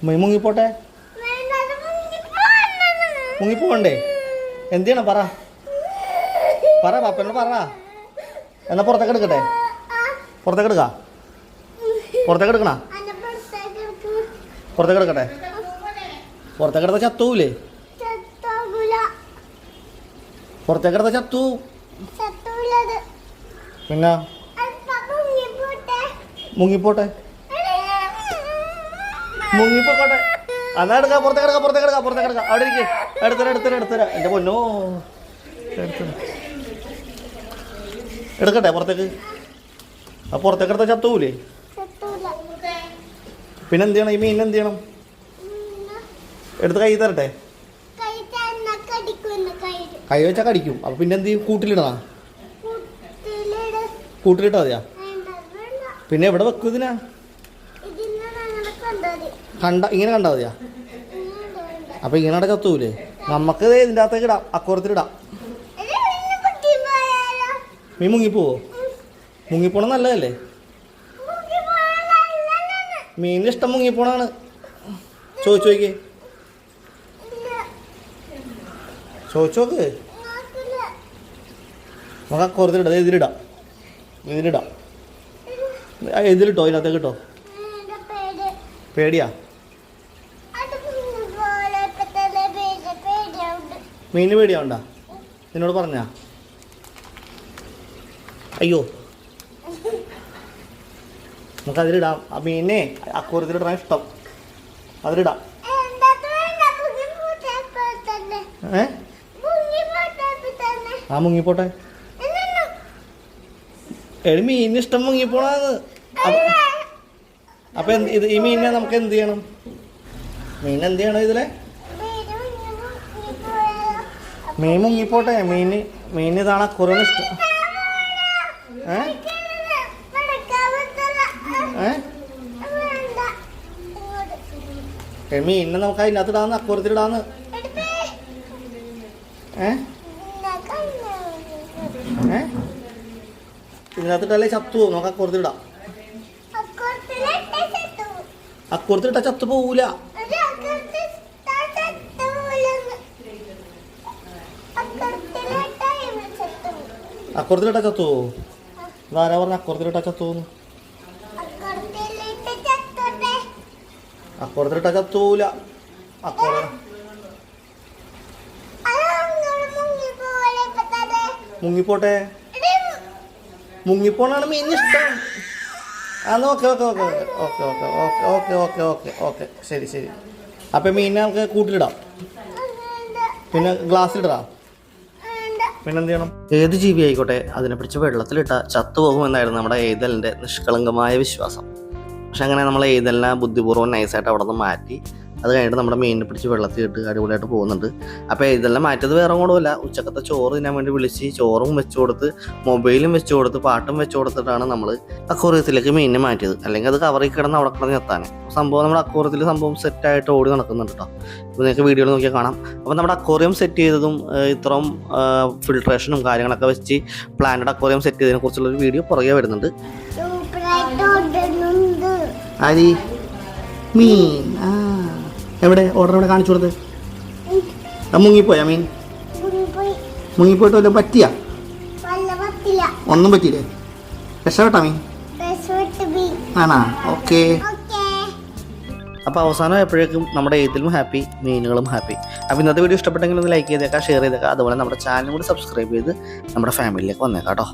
മുങ്ങിപ്പോട്ടെ. മുങ്ങിപ്പോണ്ടേ? എന്ത് ചെയ്യണം പറ പറ പാപ്പനോട് പറ. എന്നാ പുറത്തേക്ക് എടുക്കട്ടെ? പുറത്തേക്ക് എടുക്ക? പുറത്തേക്ക് എടുക്കണ? പുറത്തേക്ക് എടുക്കട്ടെ? പുറത്തേക്ക് എടുത്ത ചത്തൂലേ? പുറത്തേക്ക് എടുത്ത ചത്തു. പിന്നെ മുങ്ങിപ്പോട്ടെ. മുങ്ങിപ്പോട്ടെ. എന്നാ എടുക്ക? പുറത്തേക്ക് എടുക്ക, പുറത്തേക്ക് എടുക്ക, പുറത്തേക്ക് എടുക്ക. അവിടെ ഇരിക്കും. എടുത്തരാ എൻ്റെ പൊന്നോ. എടുക്കട്ടെ പുറത്തേക്ക്? ആ പുറത്തേക്ക് എടുത്ത ചത്തൂലേ? പിന്നെ എന്ത് ചെയ്യണം? ഈ മീൻ എന്ത് ചെയ്യണം? എടുത്ത് കൈ തരട്ടെ? കൈ വെച്ചാൽ കടിക്കും. അപ്പൊ പിന്നെ എന്ത് ചെയ്യും? കൂട്ടിലിടണ? കൂട്ടിലിട്ടാ മതിയാ? പിന്നെ എവിടെ വെക്കും ഇതിനാ? ഇങ്ങനെ കണ്ടാ മതിയാ? അപ്പൊ ഇങ്ങനെ ചത്തൂലേ? നമുക്ക് ഇതിൻ്റെ അകത്തേക്ക് ഇടാം, അക്കോറത്തിലിടാം. മീൻ മുങ്ങിപ്പോവോ? മുങ്ങിപ്പോണ നല്ലതല്ലേ? മീനിന് ഇഷ്ടം മുങ്ങിപ്പോണാണ്. ചോദിച്ചോക്ക്. ചോദിച്ചോക്ക്. നമുക്ക് അക്കോറത്തിലിടാം. ഇതിലിടാം. ഇതിലിട്ടോ? ഇതിനകത്തേക്ക് ഇട്ടോ? പേടിയാ? മീനിന് പേടിയാവണ്ട? നിന്നോട് പറഞ്ഞാ? അയ്യോ, നമുക്കതിലിടാം. ആ മീനെ അക്കൂറത്തിലിടാൻ ഇഷ്ടം. അതിലിടാം. ആ മുങ്ങിപ്പോട്ടെ. എടി മീനിന് ഇഷ്ടം മുങ്ങിപ്പോണാന്ന്. അപ്പൊ ഈ മീനിനെ നമുക്ക് എന്ത് ചെയ്യണം? മീൻ എന്ത് ചെയ്യണം ഇതിലെ? മീൻ മുങ്ങിപ്പോട്ടെ. മീൻ ഇതാണ് അക്കൂറിന് ഇഷ്ടം. മീനിനെ നമുക്ക് അതിനകത്ത് ഇടാന്ന്, അക്കൂറത്തിലിടാന്ന്. ഇതിനകത്തിട്ടല്ലേ ചത്തു പോകും. നമുക്ക് അക്കൂറത്തിലിടാം. അക്കൂറത്തിലിട്ടാ ചത്തു പോവൂല. അക്കൂറത്തിലിട്ടാ ചത്തു പോവോ? ഇതാരാ പറഞ്ഞ അക്കൂറത്തിലിട്ടാ ചത്തു പോന്നു? അക്കൂറത്തിലിട്ടാ ചത്തു പോവൂല. മുങ്ങിപ്പോട്ടെ. മുങ്ങിപ്പോണാണ് മീനിന് ഇഷ്ടം. ഓക്കെ. ശരി. അപ്പം മീനിനെ നമുക്ക് കൂട്ടിലിടാം. പിന്നെ ഗ്ലാസ്സിലിടാം. പിന്നെന്ത് ചെയ്യണം? ഏത് ജീവി ആയിക്കോട്ടെ അതിനെ പിടിച്ച് വെള്ളത്തിലിട്ട ചത്തുപോകുമെന്നായിരുന്നു നമ്മുടെ എയ്തലിൻ്റെ നിഷ്കളങ്കമായ വിശ്വാസം. പക്ഷെ അങ്ങനെ നമ്മൾ എയ്തലിനെ ബുദ്ധിപൂർവ്വം നൈസായിട്ട് അവിടെ നിന്ന് മാറ്റി അത് കഴിഞ്ഞിട്ട് നമ്മുടെ മീനിനെ പിടിച്ച് വെള്ളത്തിൽ ഇട്ട് അടിപൊളിയായിട്ട് പോകുന്നുണ്ട്. അപ്പോൾ ഇതെല്ലാം മാറ്റിയത് വേറെ കൂടെയല്ല, ഉച്ചക്കത്തെ ചോറ് തിന്നാൻ വേണ്ടി വിളിച്ച് ചോറും വെച്ച് കൊടുത്ത് മൊബൈലും വെച്ച് കൊടുത്ത് പാട്ടും വെച്ച് കൊടുത്തിട്ടാണ് നമ്മൾ അക്വേറിയത്തിലേക്ക് മീനിനെ മാറ്റിയത്. അല്ലെങ്കിൽ അത് കവറിൽ കിടന്ന് അവിടെ കിടന്ന് എത്താൻ സംഭവം നമ്മുടെ അക്വേറിയത്തിൽ സംഭവം സെറ്റായിട്ട് ഓടി നടക്കുന്നുണ്ട് കേട്ടോ. അപ്പോൾ നിങ്ങൾക്ക് വീഡിയോയിൽ നോക്കിയാൽ കാണാം. അപ്പോൾ നമ്മുടെ അക്വേറിയം സെറ്റ് ചെയ്തതും ഇത്രയും ഫിൽട്രേഷനും കാര്യങ്ങളൊക്കെ വെച്ച് പ്ലാന്റഡ് അക്വേറിയം സെറ്റ് ചെയ്തതിനെ കുറിച്ചുള്ളൊരു വീഡിയോ പുറകെ വരുന്നുണ്ട്. ആരി മീൻ എവിടെ? ഓർഡർ എവിടെ? കാണിച്ചു കൊടുത്ത്. മുങ്ങിപ്പോയാ മീൻ? മുങ്ങിപ്പോയിട്ട് വല്ലതും പറ്റിയാ? ഒന്നും പറ്റിയില്ലേ? രക്ഷപ്പെട്ടാ മീൻ? ആണാ? ഓക്കെ. അപ്പോൾ അവസാനമായപ്പോഴേക്കും നമ്മുടെ എയ്തിലും ഹാപ്പി, മീനുകളും ഹാപ്പി. അപ്പോൾ ഇന്നത്തെ വീഡിയോ ഇഷ്ടപ്പെട്ടെങ്കിൽ ഒന്ന് ലൈക്ക് ചെയ്തേക്കാം, ഷെയർ ചെയ്തേക്കാം. അതുപോലെ നമ്മുടെ ചാനലും കൂടി സബ്സ്ക്രൈബ് ചെയ്ത് നമ്മുടെ ഫാമിലിയിലേക്ക് വന്നേക്കാം കേട്ടോ.